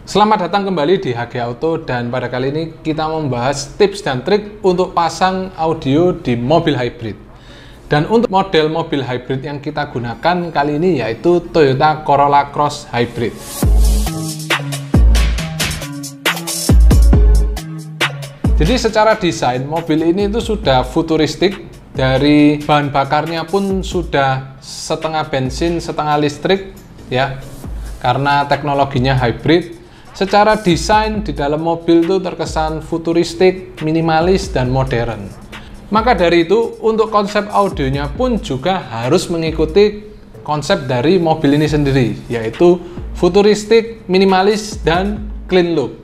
Selamat datang kembali di HG Auto, dan pada kali ini kita membahas tips dan trik untuk pasang audio di mobil hybrid. Dan untuk model mobil hybrid yang kita gunakan kali ini yaitu Toyota Corolla Cross Hybrid. Jadi secara desain mobil ini itu sudah futuristik, dari bahan bakarnya pun sudah setengah bensin setengah listrik ya, karena teknologinya hybrid. Secara desain di dalam mobil itu terkesan futuristik, minimalis, dan modern. Maka dari itu untuk konsep audionya pun juga harus mengikuti konsep dari mobil ini sendiri, yaitu futuristik, minimalis, dan clean look.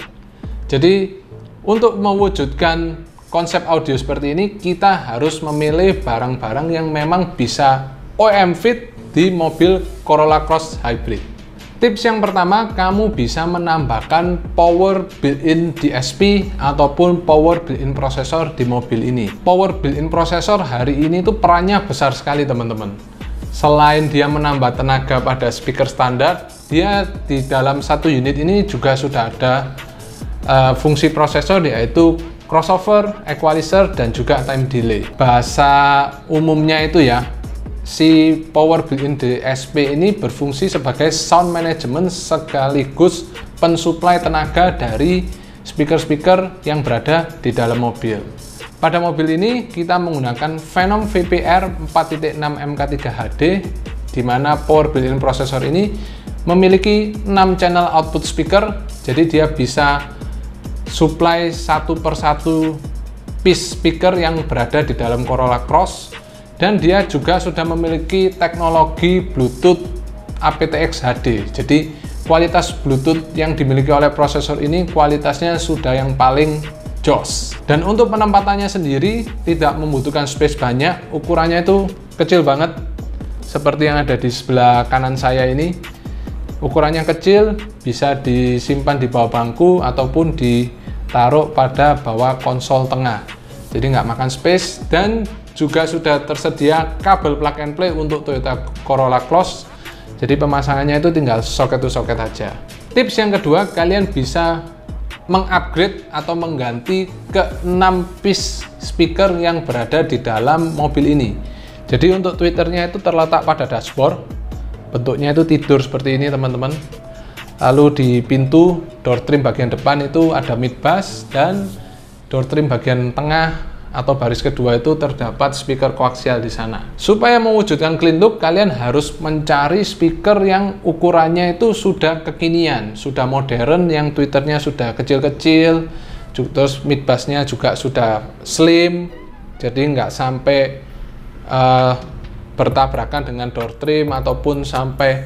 Jadi untuk mewujudkan konsep audio seperti ini, kita harus memilih barang-barang yang memang bisa OEM fit di mobil Corolla Cross Hybrid. Tips yang pertama, kamu bisa menambahkan power built-in DSP ataupun power built-in prosesor di mobil ini. Power built-in prosesor hari ini tuh perannya besar sekali teman-teman. Selain dia menambah tenaga pada speaker standar, dia di dalam satu unit ini juga sudah ada fungsi prosesor, yaitu crossover, equalizer, dan juga time delay. Bahasa umumnya itu ya, si power built-in DSP ini berfungsi sebagai sound management sekaligus pensuplai tenaga dari speaker-speaker yang berada di dalam mobil. Pada mobil ini kita menggunakan Phenom VPR 4.6 MK3 HD, di mana power built-in prosesor ini memiliki 6 channel output speaker, jadi dia bisa supply satu persatu piece speaker yang berada di dalam Corolla Cross. Dan dia juga sudah memiliki teknologi Bluetooth aptX HD. Jadi kualitas Bluetooth yang dimiliki oleh prosesor ini kualitasnya sudah yang paling jos. Dan untuk penempatannya sendiri tidak membutuhkan space banyak, ukurannya itu kecil banget. Seperti yang ada di sebelah kanan saya ini, ukurannya kecil, bisa disimpan di bawah bangku ataupun ditaruh pada bawah konsol tengah. Jadi nggak makan space, dan juga sudah tersedia kabel plug and play untuk Toyota Corolla Cross. Jadi pemasangannya itu tinggal soket to soket aja. Tips yang kedua, kalian bisa mengupgrade atau mengganti ke 6 piece speaker yang berada di dalam mobil ini. Jadi untuk tweeternya itu terletak pada dashboard. Bentuknya itu tidur seperti ini teman-teman. Lalu di pintu door trim bagian depan itu ada mid bass, dan door trim bagian tengah atau baris kedua itu terdapat speaker koaksial di sana. Supaya mewujudkan clean look, kalian harus mencari speaker yang ukurannya itu sudah kekinian, sudah modern, yang tweeternya sudah kecil-kecil, terus mid bassnya juga sudah slim, jadi nggak sampai bertabrakan dengan door trim ataupun sampai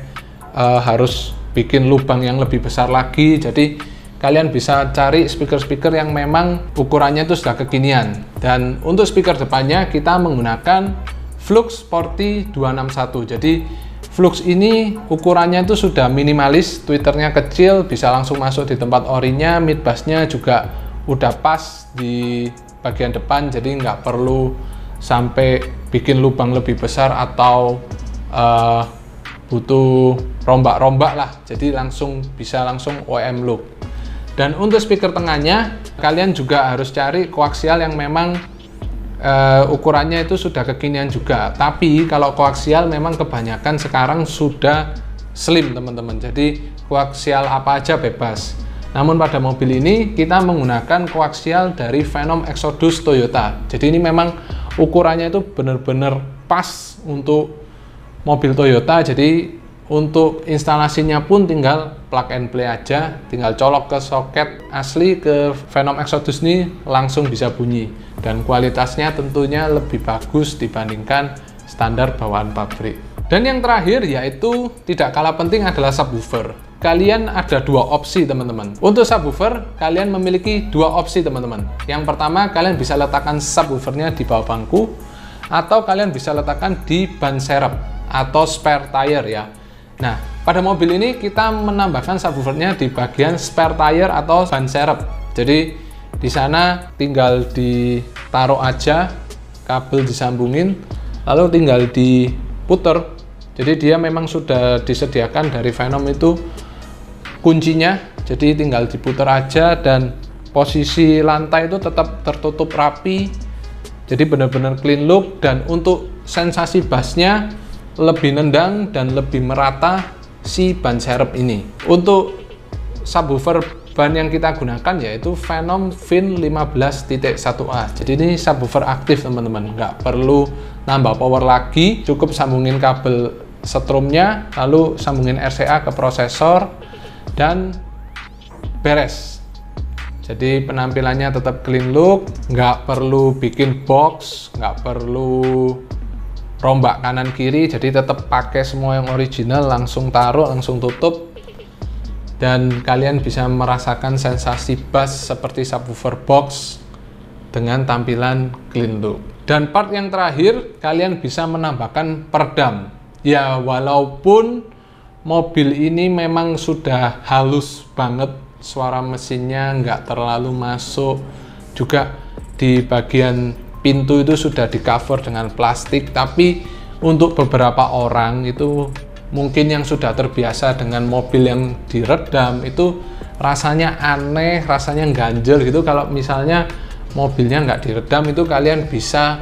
harus bikin lubang yang lebih besar lagi. Jadi kalian bisa cari speaker-speaker yang memang ukurannya itu sudah kekinian. Dan untuk speaker depannya kita menggunakan Flux Sporty 261. Jadi Flux ini ukurannya itu sudah minimalis, tweeternya kecil, bisa langsung masuk di tempat orinya, mid bassnya juga udah pas di bagian depan, jadi nggak perlu sampai bikin lubang lebih besar atau butuh rombak-rombak lah. Jadi bisa langsung OEM look. Dan untuk speaker tengahnya, kalian juga harus cari koaksial yang memang ukurannya itu sudah kekinian juga. Tapi kalau koaksial memang kebanyakan sekarang sudah slim teman-teman. Jadi koaksial apa aja bebas. Namun pada mobil ini kita menggunakan koaksial dari Phenom Exodus Toyota. Jadi ini memang ukurannya itu benar-benar pas untuk mobil Toyota. Jadi untuk instalasinya pun tinggal plug and play aja, tinggal colok ke soket asli ke Phenom Exodus ini langsung bisa bunyi, dan kualitasnya tentunya lebih bagus dibandingkan standar bawaan pabrik. Dan yang terakhir yaitu tidak kalah penting adalah subwoofer. Kalian ada dua opsi teman-teman. Untuk subwoofer kalian memiliki dua opsi teman-teman. Yang pertama, kalian bisa letakkan subwoofernya di bawah bangku, atau kalian bisa letakkan di ban serep atau spare tire ya. Nah, pada mobil ini kita menambahkan subwoofernya di bagian spare tire atau ban serep. Jadi di sana tinggal ditaruh aja, kabel disambungin, lalu tinggal diputer. Jadi dia memang sudah disediakan dari Phenom itu kuncinya, jadi tinggal diputar aja dan posisi lantai itu tetap tertutup rapi, jadi benar-benar clean look. Dan untuk sensasi bassnya lebih nendang dan lebih merata si ban serep ini. Untuk subwoofer ban yang kita gunakan yaitu Phenom Fin 15.1A. Jadi ini subwoofer aktif teman-teman, nggak perlu nambah power lagi, cukup sambungin kabel setrumnya, lalu sambungin RCA ke prosesor dan beres. Jadi penampilannya tetap clean look, nggak perlu bikin box, nggak perlu rombak kanan kiri, jadi tetap pakai semua yang original, langsung taruh, langsung tutup. Dan kalian bisa merasakan sensasi bass seperti subwoofer box dengan tampilan clean look. Dan part yang terakhir, kalian bisa menambahkan peredam. Ya, walaupun mobil ini memang sudah halus banget, suara mesinnya nggak terlalu masuk, juga di bagian pintu itu sudah di cover dengan plastik, tapi untuk beberapa orang itu mungkin yang sudah terbiasa dengan mobil yang diredam itu rasanya aneh, rasanya ganjel gitu. Kalau misalnya mobilnya nggak diredam, itu kalian bisa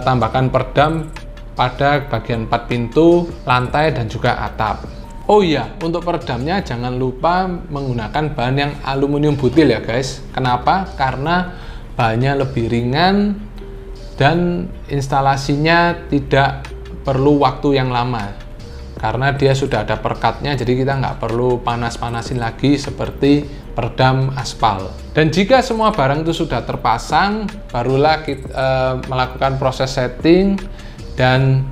tambahkan peredam pada bagian 4 pintu, lantai, dan juga atap. Oh iya, untuk peredamnya jangan lupa menggunakan bahan yang aluminium butil ya guys. Kenapa? Karena bahannya lebih ringan dan instalasinya tidak perlu waktu yang lama, karena dia sudah ada perekatnya, jadi kita nggak perlu panas-panasin lagi seperti peredam aspal. Dan jika semua barang itu sudah terpasang, barulah kita melakukan proses setting, dan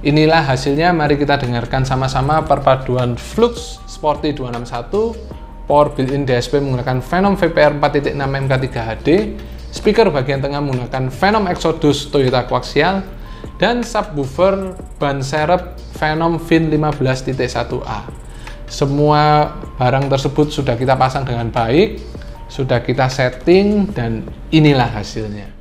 inilah hasilnya. Mari kita dengarkan sama-sama perpaduan Flux Sporty 261, power built-in DSP menggunakan Phenom VPR 4.6 MK3 HD, speaker bagian tengah menggunakan Phenom Exodus Toyota Coaxial, dan subwoofer ban serep Phenom Fin 15.1A. Semua barang tersebut sudah kita pasang dengan baik, sudah kita setting, dan inilah hasilnya.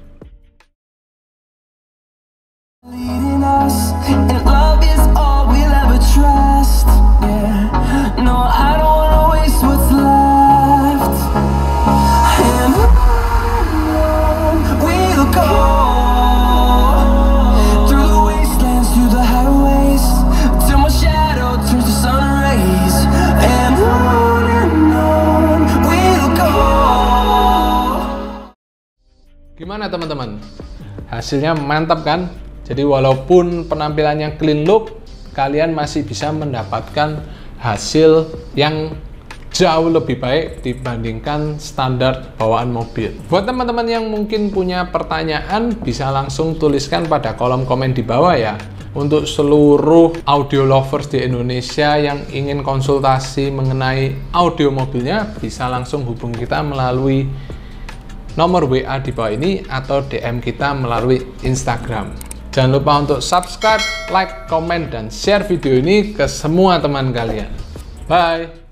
Gimana teman-teman? Hasilnya mantap kan? Jadi walaupun penampilannya clean look, kalian masih bisa mendapatkan hasil yang jauh lebih baik dibandingkan standar bawaan mobil. Buat teman-teman yang mungkin punya pertanyaan, bisa langsung tuliskan pada kolom komen di bawah ya. Untuk seluruh audio lovers di Indonesia yang ingin konsultasi mengenai audio mobilnya, bisa langsung hubungi kita melalui nomor WA di bawah ini atau DM kita melalui Instagram. Jangan lupa untuk subscribe, like, komen, dan share video ini ke semua teman kalian. Bye!